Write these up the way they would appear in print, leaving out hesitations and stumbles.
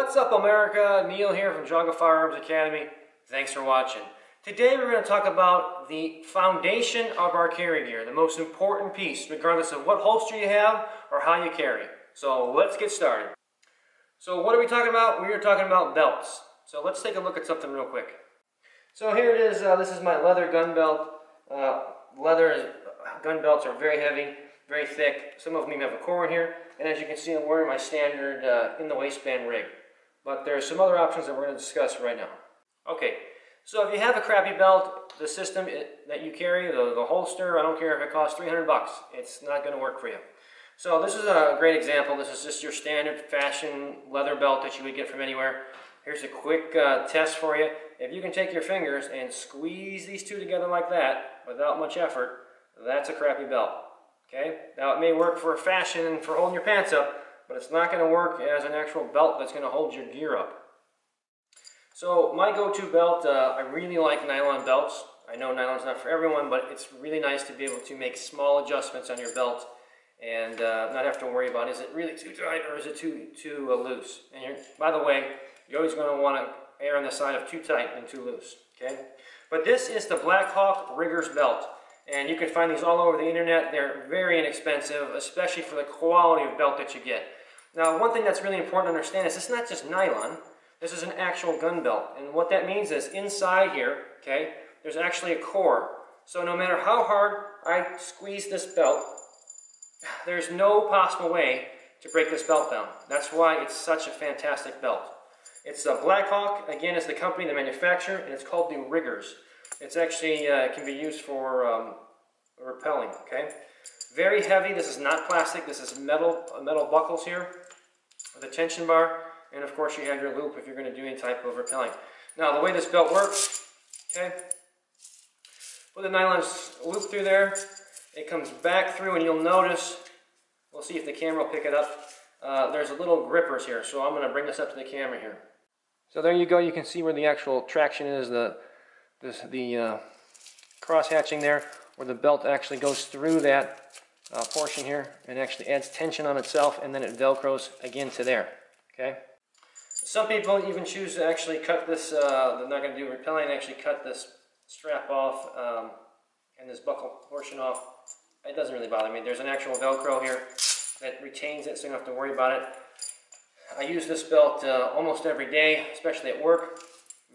What's up, America? Neil here from Jaga Firearms Academy. Thanks for watching. Today we're going to talk about the foundation of our carry gear, the most important piece, regardless of what holster you have or how you carry. So let's get started. So what are we talking about? We are talking about belts. So let's take a look at something real quick. So here it is. This is my leather gun belt. Leather gun belts are very heavy, very thick. Some of them even have a core in here. And as you can see, I'm wearing my standard in the waistband rig. But there's some other options that we're going to discuss right now. Okay, so if you have a crappy belt, the system that you carry, the holster, I don't care if it costs 300 bucks, it's not going to work for you. So this is a great example. This is just your standard fashion leather belt that you would get from anywhere. Here's a quick test for you. If you can take your fingers and squeeze these two together like that without much effort, that's a crappy belt. Okay? Now it may work for fashion and for holding your pants up, but it's not going to work as an actual belt that's going to hold your gear up. So my go-to belt, I really like nylon belts. I know nylon's not for everyone, but it's really nice to be able to make small adjustments on your belt and not have to worry about, is it really too tight or is it too loose? And by the way, you're always going to want to err on the side of too tight than too loose. Okay? But this is the BlackHawk Rigger's belt. And you can find these all over the internet. They're very inexpensive, especially for the quality of belt that you get. Now, one thing that's really important to understand is it's not just nylon. This is an actual gun belt. And what that means is inside here, okay, there's actually a core. So no matter how hard I squeeze this belt, there's no possible way to break this belt down. That's why it's such a fantastic belt. It's BlackHawk, again, is the company, the manufacturer, and it's called the Riggers. It's actually, can be used for rappelling, okay? Very heavy. This is not plastic. This is metal buckles here with a tension bar. And of course you have your loop if you're going to do any type of rappelling. Now the way this belt works, okay? Put the nylon loop through there. It comes back through and you'll notice, we'll see if the camera will pick it up. There's a little grippers here. So I'm going to bring this up to the camera here. So there you go. You can see where the actual traction is, the cross hatching there, where the belt actually goes through that portion here and actually adds tension on itself, and then it velcros again to there. Okay. Some people even choose to actually cut this. They're not going to do rappelling. Actually cut this strap off and this buckle portion off. It doesn't really bother me. There's an actual Velcro here that retains it, so you don't have to worry about it. I use this belt almost every day, especially at work.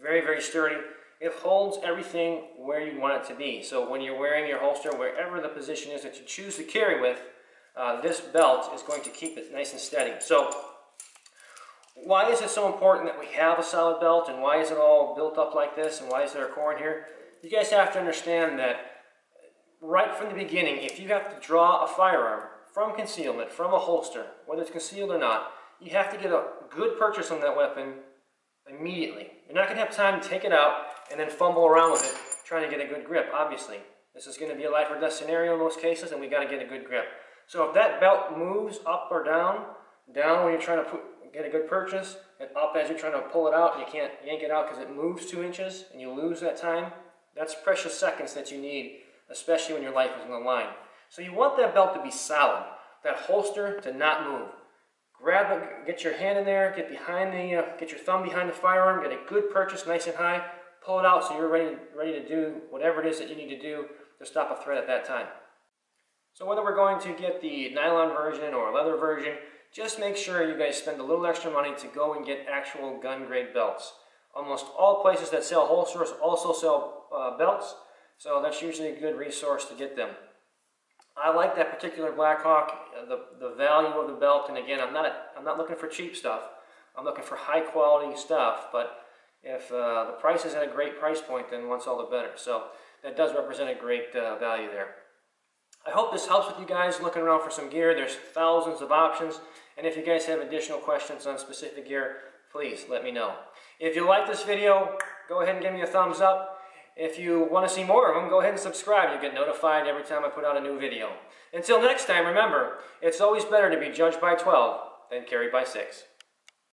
Very, very sturdy. It holds everything where you want it to be. So when you're wearing your holster, wherever the position is that you choose to carry with, this belt is going to keep it nice and steady. So why is it so important that we have a solid belt, and why is it all built up like this, and why is there a core in here? You guys have to understand that right from the beginning, if you have to draw a firearm from concealment, from a holster, whether it's concealed or not, you have to get a good purchase on that weapon immediately. You're not going to have time to take it out and then fumble around with it trying to get a good grip, obviously. This is going to be a life or death scenario in most cases, and we got to get a good grip. So if that belt moves up or down when you're trying to get a good purchase, and up as you're trying to pull it out, and you can't yank it out because it moves 2 inches, and you lose that time, that's precious seconds that you need, especially when your life is on the line. So you want that belt to be solid, that holster to not move. Grab it, get your hand in there, get your thumb behind the firearm, get a good purchase nice and high, pull it out so you're ready to do whatever it is that you need to do to stop a threat at that time. So whether we're going to get the nylon version or a leather version, just make sure you guys spend a little extra money to go and get actual gun grade belts. Almost all places that sell holsters also sell belts, so that's usually a good resource to get them. I like that particular BlackHawk, the value of the belt, and again, I'm not looking for cheap stuff. I'm looking for high quality stuff, but if the price is at a great price point, then what's all the better. So that does represent a great value there. I hope this helps with you guys looking around for some gear. There's thousands of options, and if you guys have additional questions on specific gear, please let me know. If you like this video, go ahead and give me a thumbs up. If you want to see more of them, go ahead and subscribe. You'll get notified every time I put out a new video. Until next time, remember, it's always better to be judged by 12 than carried by 6.